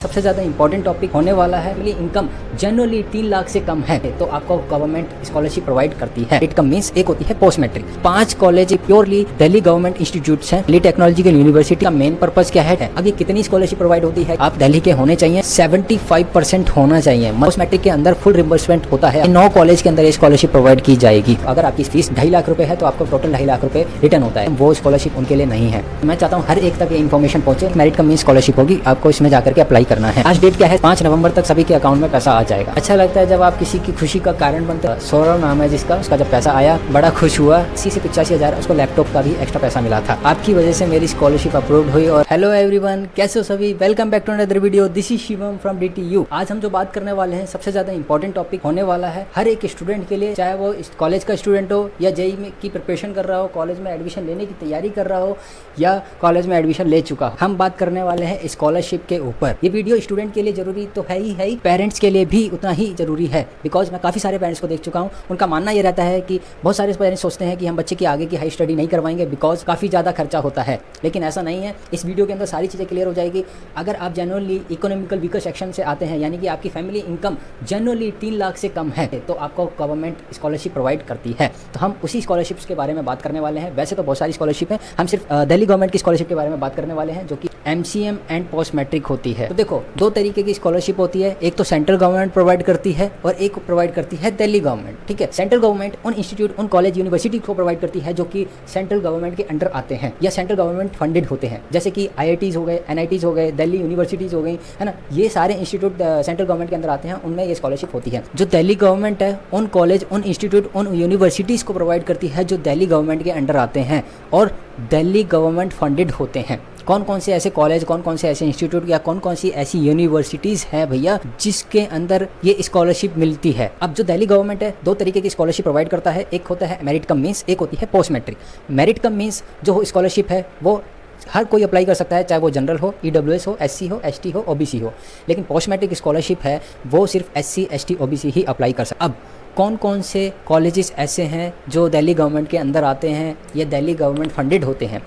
सबसे ज़्यादा important topic होने वाला है फैमिली इनकम जनरली 3 लाख से कम है तो आपको गवर्नमेंट स्कॉलरशिप प्रोवाइड करती है। इट मींस एक होती है post matric. 5 college purely Delhi government institutes हैं। दिल्ली टेक्नोलॉजिकल यूनिवर्सिटी का मेन पर्पस क्या है? अब ये कितनी स्कॉलरशिप प्रोवाइड होती है? आप दिल्ली के होने चाहिए, 75% होना चाहिए। पोस्ट मैट्रिक के अंदर फुल रिम्बर्समेंट होता है। 9 कॉलेज के अंदर ये स्कॉलरशिप प्रोवाइड की जाएगी। अगर आपकी फीस 2.5 लाख रुपए है तो आपको टोटल 2.5 लाख रुपए रिटर्न होता है। वो स्कॉलरशिप उनके लिए नहीं है। मैं चाहता हूँ हर एक तक ये इन्फॉर्मेशन पहुंचे। मेरिट कम मींस स्कॉलरशिप होगी, आपको इसमें जाकर के अप्लाई करना है। आज डेट क्या है? 5 नवंबर तक सभी के अकाउंट में पैसा आ जाएगा। अच्छा लगता है जब आप किसी की खुशी का कारण बनते हैं। सौरव नाम है जिसका, उसका जब पैसा आया बड़ा खुश हुआ। 80 से 85 हज़ार उसको लैपटॉप का भी एक्स्ट्रा पैसा मिला था। आपकी वजह से मेरी स्कॉलरशिप अप्रूव हुई। और हेलो एवरीवन, कैसे हो सभी? Welcome back to another video. This is Shivam from DTU। आज हम जो बात करने वाले हैं सबसे ज्यादा इंपॉर्टेंट टॉपिक होने वाला है हर एक स्टूडेंट के लिए, चाहे वो कॉलेज का स्टूडेंट हो या जेईई में की प्रिपरेशन कर रहा हो, कॉलेज में एडमिशन लेने की तैयारी कर रहा हो या कॉलेज में एडमिशन ले चुका हो। हम बात करने वाले हैं स्कॉलरशिप के ऊपर। ये वीडियो स्टूडेंट के लिए जरूरी तो है ही, पेरेंट्स के लिए भी उतना ही जरूरी है। बिकॉज मैं काफ़ी सारे पेरेंट्स को देख चुका हूँ। उनका मानना ये रहता है कि बहुत सारे पेरेंट्स सोचते हैं कि हम बच्चे की आगे की हाई स्टडी नहीं करवाएंगे बिकॉज काफ़ी ज़्यादा खर्चा होता है, लेकिन ऐसा नहीं है। इस वीडियो के अंदर सारी चीज़ें क्लियर हो जाएगी। अगर आप जनरली इकोनॉमिकल वीकर सेक्शन से आते हैं, यानी कि आपकी फैमिली इनकम जनरली 3 लाख से कम है, तो आपको गवर्नमेंट स्कॉलरशिप प्रोवाइड करती है। तो हम उसी स्कॉलरशिप्स के बारे में बात करने वाले हैं। वैसे तो बहुत सारी स्कॉलरशिप है, हम सिर्फ दिल्ली गवर्नमेंट की स्कॉलरशिप के बारे में बात करने वाले हैं, जो कि MCM एंड पोस्ट मैट्रिक होती है। तो देखो, 2 तरीके की स्कॉलरशिप होती है। एक तो सेंट्रल गवर्नमेंट प्रोवाइड करती है और एक प्रोवाइड करती है दिल्ली गवर्नमेंट। ठीक है, सेंट्रल गवर्नमेंट उन इंस्टीट्यूट, उन कॉलेज, यूनिवर्सिटी को प्रोवाइड करती है जो कि सेंट्रल गवर्नमेंट के अंडर आते हैं या सेंट्रल गवर्नमेंट फंडेड होते हैं, जैसे कि IITs हो गए, NITs हो गए, दिल्ली यूनिवर्सिटीज़ हो गई, है ना। ये सारे इंस्टीट्यूट सेंट्रल गवर्नमेंट के अंदर आते हैं, उनमें ये स्कॉलरशिप होती है। जो दिल्ली गवर्नमेंट है उन कॉलेज, उन इंस्टीट्यूट, उन यूनिवर्सिटीज़ को प्रोवाइड करती है जो दिल्ली गवर्नमेंट के अंडर आते हैं और दिल्ली गवर्नमेंट फंडेड होते हैं। कौन कौन से ऐसे कॉलेज, कौन कौन से ऐसे इंस्टीट्यूट या कौन कौन सी ऐसी यूनिवर्सिटीज़ हैं भैया जिसके अंदर ये स्कॉलरशिप मिलती है? अब जो दिल्ली गवर्नमेंट है 2 तरीके की स्कॉलरशिप प्रोवाइड करता है। एक होता है मेरिट कम मीन्स, एक होती है post matric. Merit come means जो स्कॉलरशिप है वो हर कोई अप्लाई कर सकता है, चाहे वो जनरल हो, EWS हो, SC हो, ST हो, OBC हो। लेकिन पोस्ट मैट्रिक स्कॉलरशिप है वो सिर्फ SC, ST, OBC ही अप्लाई कर सकते। अब कौन कौन से कॉलेजेस ऐसे हैं जो दिल्ली गवर्नमेंट के अंदर आते हैं या दिल्ली गवर्नमेंट फंडेड होते हैं?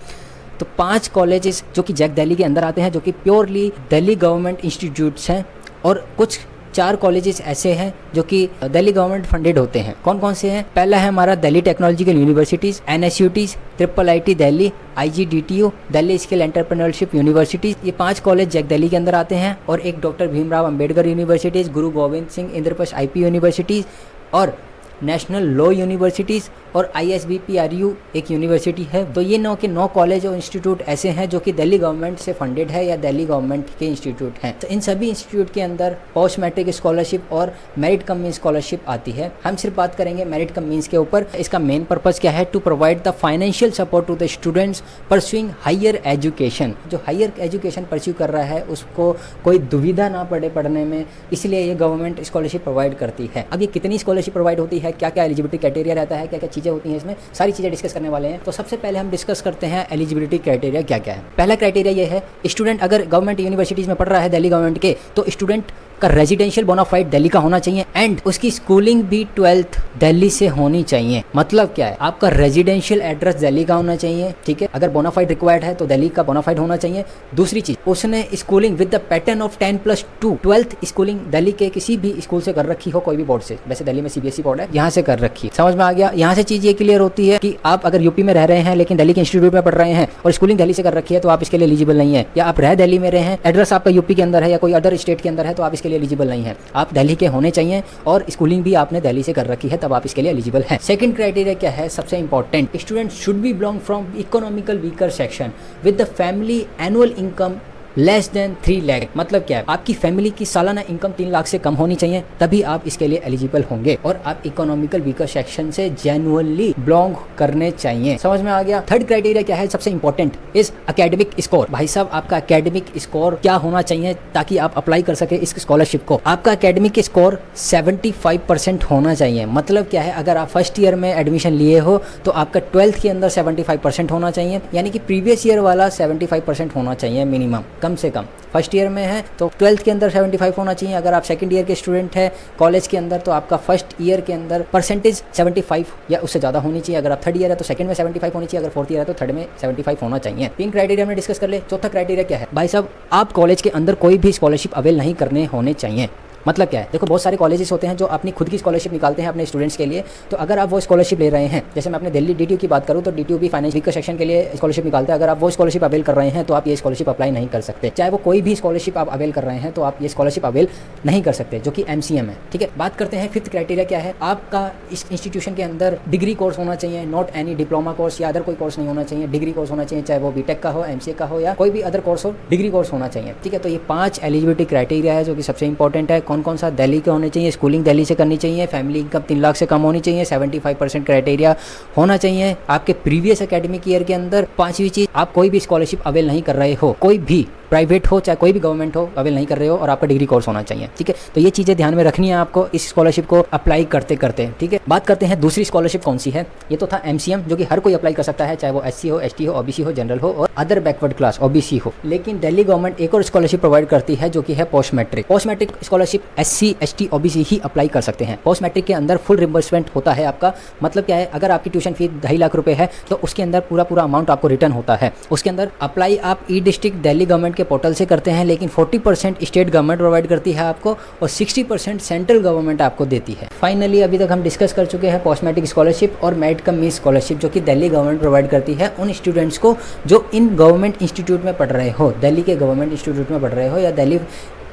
तो 5 कॉलेजेस जो कि जैक दिल्ली के अंदर आते हैं, जो कि प्योरली दिल्ली गवर्नमेंट इंस्टीट्यूट्स हैं, और कुछ 4 कॉलेजेस ऐसे हैं जो कि दिल्ली गवर्नमेंट फंडेड होते हैं। कौन कौन से हैं? पहला है हमारा Delhi technological universities, NSUTs, IIIT Delhi, IGDTU, Delhi skill entrepreneurship universities. ये 5 कॉलेज जैक दिल्ली के अंदर आते हैं। और एक डॉक्टर भीमराव अंबेडकर यूनिवर्सिटीज़, गुरु गोविंद सिंह इंद्रप्रस्थ IP यूनिवर्सिटीज़, और नेशनल लॉ यूनिवर्सिटीज़, और ISBPRU एक यूनिवर्सिटी है। तो ये 9 के 9 कॉलेज और इंस्टीट्यूट ऐसे हैं जो कि दिल्ली गवर्नमेंट से फंडेड है या दिल्ली गवर्नमेंट के इंस्टीट्यूट हैं। तो इन सभी इंस्टीट्यूट के अंदर पोस्ट मैट्रिक स्कॉलरशिप और मेरिट कम मीन्स स्कॉलरशिप आती है। हम सिर्फ बात करेंगे मेरिट कम मीन्स के ऊपर। इसका मेन पर्पज़ क्या है? To provide the financial support to the students pursuing higher education. जो हायर एजुकेशन परस्यू कर रहा है उसको कोई दुविधा ना पड़े पढ़ने में, इसलिए ये गवर्नमेंट स्कॉलरशिप प्रोवाइड करती है। अब ये कितनी स्कॉलरशिप प्रोवाइड होती है, क्या क्या एलिजिबिलिटी क्राइटेरिया रहता है, क्या क्या चीज़ें होती हैं, इसमें सारी चीज़ें डिस्कस करने वाले हैं। तो सबसे पहले हम डिस्कस करते हैं एलिजिबिलिटी क्राइटेरिया क्या क्या है। पहला क्राइटेरिया ये है, स्टूडेंट अगर गवर्नमेंट यूनिवर्सिटीज़ में पढ़ रहा है दिल्ली गवर्नमेंट के, तो स्टूडेंट का रेजिडेंशियल बोनाफाइड दिल्ली का होना चाहिए एंड उसकी स्कूलिंग भी 12th दिल्ली से होनी चाहिए। मतलब क्या है? आपका रेजिडेंशियल एड्रेस दिल्ली का होना चाहिए। ठीक है, अगर बोनाफाइड रिक्वायर्ड है तो दिल्ली का बोनाफाइड होना चाहिए। दूसरी चीज, उसने schooling with the pattern of 10+2, 12th schooling Delhi के किसी भी स्कूल से कर रखी हो, कोई भी बोर्ड से। वैसे दिल्ली में CBSE बोर्ड है, यहाँ से कर रखी है। समझ में आ गया? यहाँ से चीज ये क्लियर होती है कि आप अगर यूपी में रह रहे हैं लेकिन दिल्ली के इंस्टीट्यूट में पढ़ रहे हैं और स्कूलिंग दिल्ली से कर रखी है तो आप इसके लिए एलिजिबल नहीं है। या आप रह दिल्ली में रहे हैं, एड्रेस आपका यूपी के अंदर है या कोई अदर स्टेट के अंदर है, तो आप इसके लिए एलिजिबल नहीं है। आप दिल्ली के होने चाहिए और स्कूलिंग भी आपने दिल्ली से कर रखी है, तब आप इसके लिए एलिजिबल हैं। सेकंड क्राइटेरिया क्या है? सबसे important, student should be belong from economical weaker section with the family annual income less than 3 lakh. मतलब क्या है? आपकी फैमिली की सालाना इनकम 3 लाख से कम होनी चाहिए, तभी आप इसके लिए एलिजिबल होंगे और आप इकोनॉमिकल वीकर सेक्शन से जेन्युइनली बिलोंग करने चाहिए। समझ में आ गया? थर्ड क्राइटेरिया क्या है? सबसे इंपॉर्टेंट इज एकेडमिक स्कोर। भाई साहब, आपका एकेडमिक स्कोर क्या होना चाहिए ताकि आप अप्लाई कर सके इस स्कॉलरशिप को? आपका एकेडमिक स्कोर 75% होना चाहिए। मतलब क्या है? अगर आप फर्स्ट ईयर में एडमिशन लिए हो तो आपका 12th के अंदर 75% होना चाहिए, यानी कि प्रीवियस ईयर वाला 75% होना चाहिए मिनिमम। कम से कम। फर्स्ट ईयर में है तो 12th के अंदर 75 होना चाहिए। अगर आप सेकंड ईयर के स्टूडेंट है कॉलेज के अंदर तो आपका फर्स्ट ईयर के अंदर परसेंटेज 75 या उससे ज़्यादा होनी चाहिए। अगर आप थर्ड ईयर है तो सेकंड में 75 होनी चाहिए, अगर फोर्थ ईयर है तो थर्ड में 75 होना चाहिए। 3 क्राइटेरिया में डिस्कस कर ले। चौथा क्राइटेरिया क्या है भाई साहब, आप कॉलेज के अंदर कोई भी स्कॉलरशिप अवेल नहीं करने होने चाहिए। मतलब क्या है, देखो बहुत सारे कॉलेजेस होते हैं जो अपनी खुद की स्कॉलरशिप निकालते हैं अपने स्टूडेंट्स के लिए। तो अगर आप वो स्कॉलरशिप ले रहे हैं, जैसे मैं अपने दिल्ली DTU की बात करूँ तो DTU भी फाइनेंस वीकर सेक्शन के लिए स्कॉलरशिप निकालता है। अगर आप वो स्कॉलरशिप अवेल कर रहे हैं तो आप ये स्कॉलरशिप अप्लाई नहीं कर सकते। चाहे वो कोई भी स्कॉलरशिप आप अवेल कर रहे हैं तो आप ये स्कॉलरशिप अवेल नहीं कर सकते, जो कि MCM है। ठीक है, बात करते हैं 5th क्राइटेरिया क्या है। आपका इस इंस्टीट्यूशन के अंदर डिग्री कोर्स होना चाहिए, नॉट एनी डिप्लोमा कोर्स या अदर कोई कोर्स नहीं होना चाहिए। डिग्री कोर्स होना चाहिए, चाहे वो BTech का हो, MCA का हो या कोई भी अदर कोर्स हो, डिग्री कोर्स होना चाहिए। ठीक है, तो ये 5 एलिजिबिलिटी क्राइटेरिया है जो कि सबसे इंपॉर्टेंट है। कौन कौन सा? दिल्ली के होने चाहिए, स्कूलिंग दिल्ली से करनी चाहिए, फैमिली इनकम 3 लाख से कम होनी चाहिए, 75% क्राइटेरिया होना चाहिए। आपके प्रीवियस एकेडमिक ईयर के अंदर 5वीं चीज, आप कोई भी स्कॉलरशिप अवेल नहीं कर रहे हो, कोई भी प्राइवेट हो चाहे कोई भी गवर्नमेंट हो, अवेल नहीं कर रहे हो और आपका डिग्री कोर्स होना चाहिए। ठीक है, तो ये चीज़ें ध्यान में रखनी है आपको इस स्कॉलरशिप को अप्लाई करते करते। ठीक है, बात करते हैं दूसरी स्कॉलरशिप कौन सी है। ये तो था MCM जो कि हर कोई अप्लाई कर सकता है, चाहे वो SC हो, ST हो, OBC हो, जनरल हो और अदर बैकवर्ड क्लास OBC हो। लेकिन दिल्ली गवर्नमेंट एक और स्कॉलरशिप प्रोवाइड करती है जो कि है post matric. Post matric scholarship SC, ST, OBC ही अप्लाई कर सकते हैं। पोस्ट मैट्रिक के अंदर फुल रिम्बर्समेंट होता है आपका। मतलब क्या है, अगर आपकी ट्यूशन फीस 2.5 लाख रुपए है तो उसके अंदर पूरा अमाउंट आपको रिटर्न होता है। उसके अंदर अप्लाई आप ई-डिस्ट्रिक्ट दिल्ली गवर्नमेंट के पोर्टल से करते हैं, लेकिन 40% स्टेट गवर्नमेंट प्रोवाइड करती है आपको और 60% सेंट्रल गवर्नमेंट आपको देती है। फाइनली अभी तक हम डिस्कस कर चुके हैं पोस्ट मैट्रिक स्कॉलरशिप और मेरिट कम मीन्स स्कॉलरशिप जो कि दिल्ली गवर्नमेंट प्रोवाइड करती है उन स्टूडेंट्स को जो इन गवर्नमेंट इंस्टीट्यूट में पढ़ रहे हो, दिल्ली के गवर्नमेंट इंस्टीट्यूट में पढ़ रहे हो या दिल्ली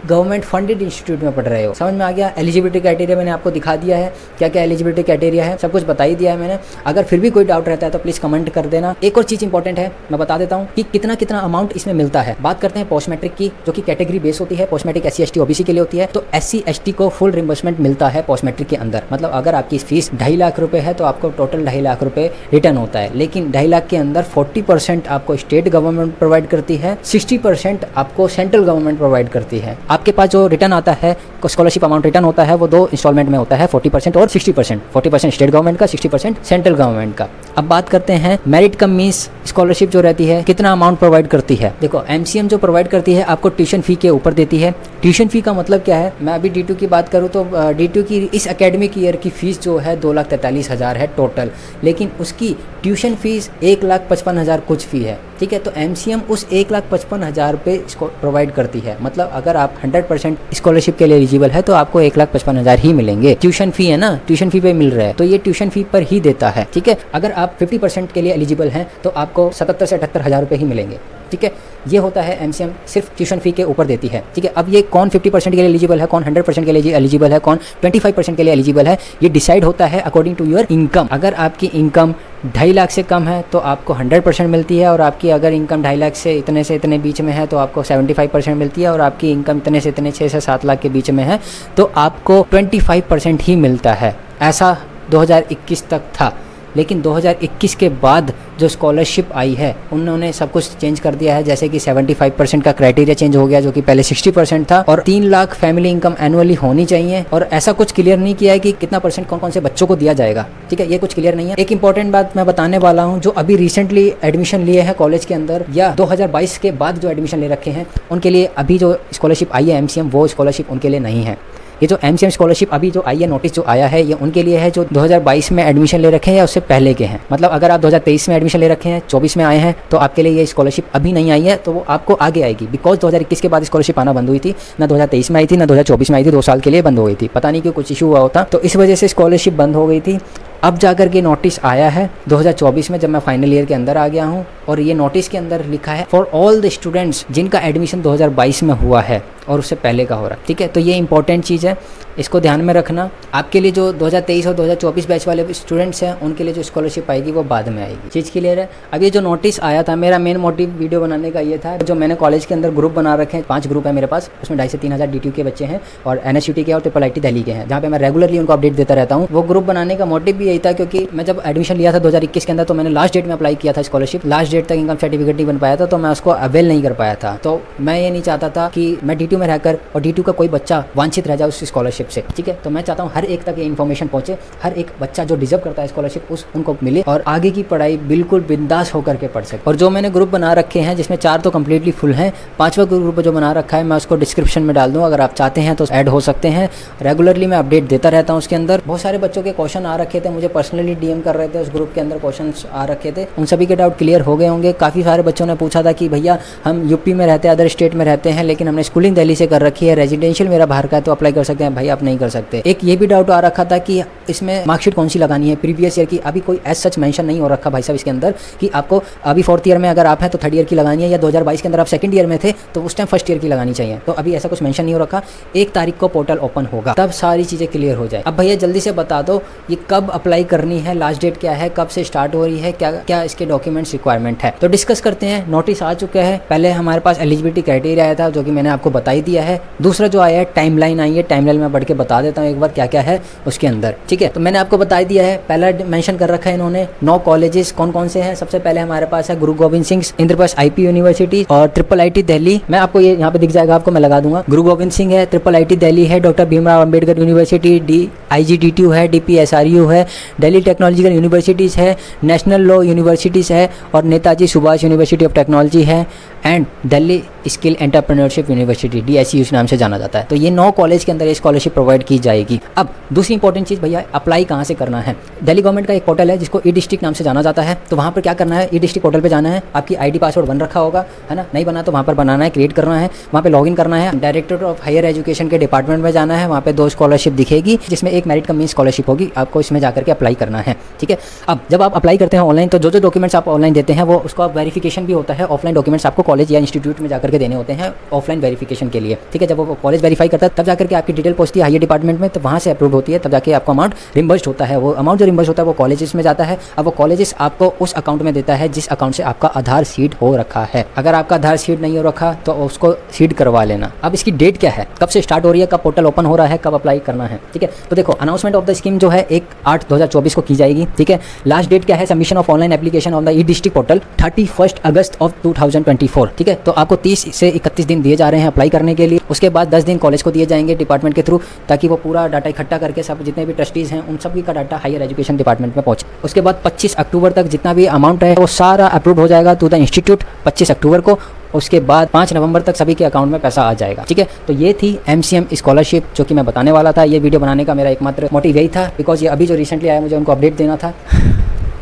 गवर्नमेंट फंडेड इंस्टीट्यूट में पढ़ रहे हो। समझ में आ गया? एलिजिबिलिटी क्राइटेरिया मैंने आपको दिखा दिया है, क्या क्या एलिजिबिलिटी क्राइटेरिया है, सब कुछ बता ही दिया है मैंने। अगर फिर भी कोई डाउट रहता है तो प्लीज़ कमेंट कर देना। एक और चीज़ इंपॉर्टेंट है, मैं बता देता हूँ कि कितना कितना अमाउंट इसमें मिलता है। बात करते हैं पोस्ट मैट्रिक की, जो कि कैटेगरी बेस होती है। Post matric SC, ST, OBC के लिए होती है। तो SC, ST को फुल रिम्बर्समेंट मिलता है पोस्ट मैट्रिक के अंदर। मतलब अगर आपकी फीस 2.5 लाख रुपए है तो आपको टोटल 2.5 लाख रुपए रिटर्न होता है। लेकिन 2.5 लाख के अंदर 40% आपको स्टेट गवर्नमेंट प्रोवाइड करती है, 60% आपको सेंट्रल गवर्नमेंट प्रोवाइड करती है। आपके पास जो रिटर्न आता है, स्कॉलरशिप अमाउंट रिटर्न होता है, वो 2 इंस्टॉलमेंट में होता है, 40% और 60%। 40% स्टेट गवर्नमेंट का, 60% सेंट्रल गवर्नमेंट का। अब बात करते हैं मेरिट कम मीन्स स्कॉलरशिप जो रहती है कितना अमाउंट प्रोवाइड करती है। देखो MCM जो प्रोवाइड करती है आपको ट्यूशन फी के ऊपर देती है। ट्यूशन फी का मतलब क्या है, मैं अभी D2 की बात करूँ तो D2 की इस एकेडमिक ईयर की फीस जो है 2,43,000 है टोटल, लेकिन उसकी ट्यूशन फीस 1,55,000 कुछ फी है। ठीक है, तो MCM उस 1,55,000 पे इसको प्रोवाइड करती है। मतलब अगर आप 100% स्कॉलरशिप के लिए एलिजिबल है तो आपको 1,55,000 ही मिलेंगे। ट्यूशन फी है ना, ट्यूशन फी पे मिल रहा है तो ये ट्यूशन फी पर ही देता है। ठीक है, अगर आप 50% के लिए एलिजिबल हैं तो आपको 77 से 78,000 रुपये ही मिलेंगे। ठीक है, ये होता है MCM सिर्फ ट्यूशन फी के ऊपर देती है। ठीक है, अब ये कौन 50% के लिए एलिजिबल है, कौन 100% के लिए एलिजिबल है, कौन 25% के लिए एलिजिबल है, ये डिसाइड होता है अकॉर्डिंग टू योर इनकम। अगर आपकी इनकम 2.5 लाख से कम है तो आपको 100% मिलती है, और आपकी अगर इनकम 2.5 लाख से इतने बीच में है तो आपको 75% मिलती है, और आपकी इनकम इतने से इतने 6 से 7 लाख के बीच में है तो आपको 25% ही मिलता है। ऐसा 2021 तक था, लेकिन 2021 के बाद जो स्कॉलरशिप आई है उन्होंने सब कुछ चेंज कर दिया है। जैसे कि 75% का क्राइटेरिया चेंज हो गया जो कि पहले 60% था, और 3 लाख फैमिली इनकम एनुअली होनी चाहिए। और ऐसा कुछ क्लियर नहीं किया है कि कितना परसेंट कौन कौन से बच्चों को दिया जाएगा। ठीक है, ये कुछ क्लियर नहीं है। एक इंपॉर्टेंट बात मैं बताने वाला हूँ, जो अभी रिसेंटली एडमिशन लिए हैं कॉलेज के अंदर या 2022 के बाद जो एडमिशन ले रखे हैं उनके लिए अभी जो स्कॉलरशिप आई है MCM, वो स्कॉलरशिप उनके लिए नहीं है। ये जो MCM स्कॉलरशिप अभी जो आई है, नोटिस जो आया है, ये उनके लिए है जो 2022 में एडमिशन ले रखे हैं या उससे पहले के हैं। मतलब अगर आप 2023 में एडमिशन ले रखे हैं, 24 में आए हैं, तो आपके लिए ये स्कॉलरशिप अभी नहीं आई है, तो वो आपको आगे आएगी। बिकॉज 2021 के बाद स्कॉलरशिप आना बंद हुई थी, ना 2023 में आई थी ना 2024 में आई थी, 2 साल के लिए बंद हो गई थी। पता नहीं क्यों, कुछ इशू हुआ होता, तो इस वजह से स्कॉलरशिप बंद हो गई थी। अब जाकर के नोटिस आया है 2024 में, जब मैं फाइनल ईयर के अंदर आ गया हूँ, और ये नोटिस के अंदर लिखा है फॉर ऑल द स्टूडेंट्स जिनका एडमिशन 2022 में हुआ है और उससे पहले का हो रहा है। ठीक है, तो ये इंपॉर्टेंट चीज़ है, इसको ध्यान में रखना। आपके लिए जो 2023 और 2024 बैच वाले स्टूडेंट्स हैं उनके लिए जो स्कॉलरशिप आएगी वो बाद में आएगी। चीज़ क्लियर है? अब ये जो नोटिस आया था, मेरा मेन मोटिव वीडियो बनाने का ये था, जो मैंने कॉलेज के अंदर ग्रुप बना रखे हैं, 5 ग्रुप है मेरे पास, उसमें 2,500 से 3,000 DTU के बच्चे हैं और NSUT के और IIIT दिल्ली के हैं, जहाँ पे मैं रेगुलरली उनको अपडेट देता रहता हूँ। वो ग्रुप बनाने का मोटिव भी यही था, क्योंकि मैं जब एडमिशन लिया था 2021 के अंदर तो मैंने लास्ट डेट में अप्लाई किया था स्कॉलरशिप। लास्ट डेट डेट तक इनकम सर्टिफिकेट नहीं बन पाया था, तो मैं उसको अवेल नहीं कर पाया था। तो मैं ये नहीं चाहता था कि मैं D2 में रहकर और D2 का कोई बच्चा वांछित रह जाए उस स्कॉलरशिप से, ठीक है। तो मैं चाहता हूँ हर एक तक ये इन्फॉर्मेशन पहुंचे, हर एक बच्चा जो डिजर्व करता है स्कॉलरशिप उनको मिले और आगे की पढ़ाई बिल्कुल बिंदास होकर के पढ़ सके। और जो मैंने ग्रुप बना रखे हैं, जिसमें 4 तो कम्प्लीटली फुल हैं, 5वां ग्रुप जो बना रखा है मैं उसको डिस्क्रिप्शन में डाल दूँ, अगर आप चाहते हैं तो ऐड हो सकते हैं। रेगुलरली मैं अपडेट देता रहता हूँ उसके अंदर। बहुत सारे बच्चों के क्वेश्चन आ रखे थे, मुझे पर्सनली DM कर रहे थे, उस ग्रुप के अंदर क्वेश्चन आ रखे थे, उन सभी के डाउट क्लियर हो गए होंगे। काफ़ी सारे बच्चों ने पूछा था कि भैया हम यूपी में रहते हैं, अदर स्टेट में रहते हैं, लेकिन हमने स्कूलिंग दिल्ली से कर रखी है, रेजिडेंशियल मेरा बाहर का है, तो अप्लाई कर सकते हैं? भाई आप नहीं कर सकते। एक ये भी डाउट आ रखा था कि इसमें मार्कशीट कौन सी लगानी है प्रीवियस ईयर की। अभी कोई एज सच मेंशन नहीं हो रखा भाई साहब इसके अंदर कि आपको अभी 4th ईयर में अगर आप हैं तो 3rd ईयर की लगानी है, या 2022 के अंदर आप 2nd ईयर में थे तो उस टाइम 1st ईयर की लगानी चाहिए। तो अभी ऐसा कुछ मेंशन नहीं हो रखा। 1 तारीख को पोर्टल ओपन होगा, तब सारी चीज़ें क्लियर हो जाए। अब भैया जल्दी से बता दो ये कब अप्लाई करनी है, लास्ट डेट क्या है, कब से स्टार्ट हो रही है, क्या क्या इसके डॉक्यूमेंट्स रिक्वायरमेंट है, तो डिस्कस करते हैं। नोटिस आ चुका है। पहले हमारे पास एलिजिबिलिटी क्राइटेरिया आया था जो कि मैंने आपको बता ही दिया है। दूसरा जो आया है टाइमलाइन आई है, टाइमलाइन में बढ़ के बता देता हूँ एक बार क्या क्या है उसके अंदर, ठीक है। तो मैंने आपको बता दिया है। पहला मेंशन कर रखा है इन्होंने 9 कॉलेजेस कौन कौन से हैं। सबसे पहले हमारे पास है गुरु गोविंद सिंह इंद्रप्रस्थ IP यूनिवर्सिटी और IIIT दिल्ली। मैं आपको ये यहाँ पे दिख जाएगा, आपको मैं लगा दूंगा। गुरु गोविंद सिंह है, IIIT दिल्ली है, doctor Bhimrao Ambedkar university, IGDTU है, DPSRU है, दिल्ली टेक्नोलॉजिकल यूनिवर्सिटीज़ है, नेशनल लॉ यूनिवर्सिटीज़ है और Netaji Subhas university of technology है and Delhi skill entrepreneurship university DSU नाम से जाना जाता है। तो ये 9 कॉलेज के अंदर ये स्कॉलरशिप प्रोवाइड की जाएगी। अब दूसरी इंपॉर्टेंट चीज़ भैया, अप्लाई कहाँ से करना है। दिल्ली गवर्नमेंट का एक पोर्टल है जिसको E-डिस्ट्रिक्ट नाम से जाना जाता है। तो वहाँ पर क्या करना है, E-डिस्ट्रिक्ट पोर्टल पे जाना है, आपकी ID पासवर्ड बन रखा होगा, है ना, नहीं बना तो वहाँ पर बनाना है, क्रिएट करना है, वहाँ पे लॉगिन करना है। डायरेक्टर ऑफ हायर एजुकेशन के डिपार्टमेंट में जाना है, वहाँ पे 2 स्कॉलरशिप दिखेगी जिसमें एक मेरिट कम मीन स्कॉलरशिप होगी, आपको इसमें जाकर के अप्लाई करना है, ठीक है। अब जब आप अप्लाई करते हैं ऑनलाइन, तो जो डॉक्यूमेंट्स आप ऑनलाइन देते हैं वो उसका वेरिफिकेशन भी होता है। ऑफलाइन डॉक्यूमेंट्स आपको कॉलेज या इंस्टीट्यूट में जाकर के देने होते हैं ऑफलाइन वेरिफिकेशन के लिए, ठीक है। जब वो कॉलेज वेरीफाई करता है तब जाकर के आपकी डिटेल पहुंचती है हायर डिपार्टमेंट में, तो वहाँ से अप्रूव होती है, तब जाके आपको अमाउंट रिम्बर्स्ड होता है। वो अमाउंट जो रिम्बर्स होता है वो कॉलेजेस में जाता है। अब वो कॉलेजेस आपको उस अकाउंट में देता है जिस अकाउंट से आपका आधार सीड हो रखा है। अगर आपका आधार सीड नहीं हो रखा तो उसको सीड करवा लेना। अब इसकी डेट क्या है, कब से स्टार्ट हो रही है, कब पोर्टल ओपन हो रहा है, कब अप्लाई करना है, ठीक है। तो देखो अनाउंसमेंट ऑफ द स्कीम जो है 1/8/2024 को की जाएगी, ठीक है। लास्ट डेट क्या है, submission of online application on the e district portal 31 August of 2024, ठीक है। तो आपको 30 से 31 दिन दिए जा रहे हैं अप्लाई करने के लिए। उसके बाद 10 दिन कॉलेज को दिए जाएंगे डिपार्टमेंट के थ्रू, ताकि वो पूरा डाटा इकट्ठा करके सब जितने भी ट्रस्टीज़ हैं उन सभी का डाटा हायर एजुकेशन डिपार्टमेंट में पहुंचे। उसके बाद 25 अक्टूबर तक जितना भी अमाउंट है वो सारा अप्रूव हो जाएगा टू द इंस्टीट्यूट 25 अक्टूबर को। उसके बाद 5 नवंबर तक सभी के अकाउंट में पैसा आ जाएगा, ठीक है। तो ये थी MCM स्कॉलरशिप जो कि मैं बताने वाला था। ये वीडियो बनाने का मेरा एकमात्र मोटिव यही था, बिकॉज ये अभी जो रिसेंटली आया मुझे उनको अपडेट देना था।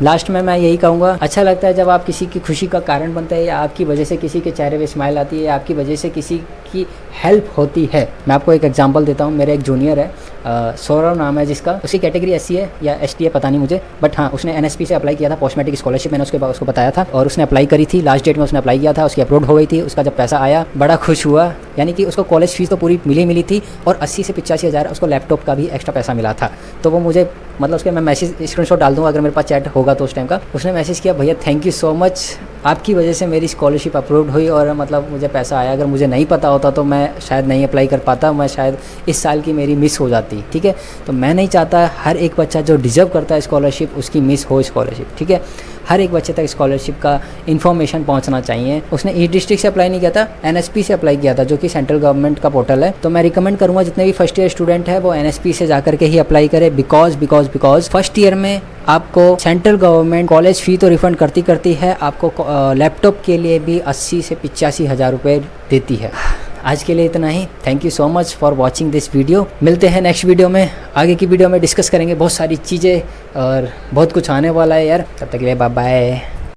लास्ट में मैं यही कहूँगा, अच्छा लगता है जब आप किसी की खुशी का कारण बनते हैं, या आपकी वजह से किसी के चेहरे पे स्माइल आती है, या आपकी वजह से किसी की हेल्प होती है। मैं आपको एक एग्जांपल देता हूँ। मेरे एक जूनियर है, सौरव नाम है जिसका, उसकी कैटेगरी SC है या ST है पता नहीं मुझे, बट हाँ उसने NSP से अप्लाई किया था पोस्ट मैट्रिक स्कॉलरशिप। मैंने उसके बाद उसको बताया था और उसने अप्लाई करी थी। लास्ट डेट में उसने अप्लाई किया था, उसकी अप्रूव हो गई थी। उसका जब पैसा आया बड़ा खुश हुआ, यानी कि उसको कॉलेज फीस तो पूरी मिली थी और 80 से 85 हज़ार उसको लैपटॉप का भी एक्स्ट्रा पैसा मिला था। तो वो मुझे मतलब उसके मैं मैसेज स्क्रीनशॉट डाल दूँगा अगर मेरे पास चैट होगा तो उस टाइम का। उसने मैसेज किया, भैया थैंक यू सो मच, आपकी वजह से मेरी स्कॉलरशिप अप्रूव्ड हुई और मतलब मुझे पैसा आया। अगर मुझे नहीं पता होता तो मैं शायद नहीं अप्लाई कर पाता, मैं शायद इस साल की मेरी मिस हो जाती, ठीक है। तो मैं नहीं चाहता हर एक बच्चा जो डिज़र्व करता है स्कॉलरशिप उसकी मिस हो स्कॉलरशिप, ठीक है। हर एक बच्चे तक स्कॉलरशिप का इन्फॉर्मेशन पहुंचना चाहिए। उसने E-डिस्ट्रिक्ट से अप्लाई नहीं किया था, NSP से अप्लाई किया था जो कि सेंट्रल गवर्नमेंट का पोर्टल है। तो मैं रिकमेंड करूंगा जितने भी फर्स्ट ईयर स्टूडेंट है वो NSP से जाकर के ही अप्लाई करें, बिकॉज फर्स्ट ईयर में आपको सेंट्रल गवर्नमेंट कॉलेज फ़ी तो रिफ़ंड करती है, आपको लैपटॉप के लिए भी 80 से 85 हज़ार रुपये देती है। आज के लिए इतना ही। Thank you so much for watching this video. मिलते हैं नेक्स्ट वीडियो में। आगे की वीडियो में डिस्कस करेंगे बहुत सारी चीज़ें और बहुत कुछ आने वाला है यार। तब तक के लिए बाय बाय।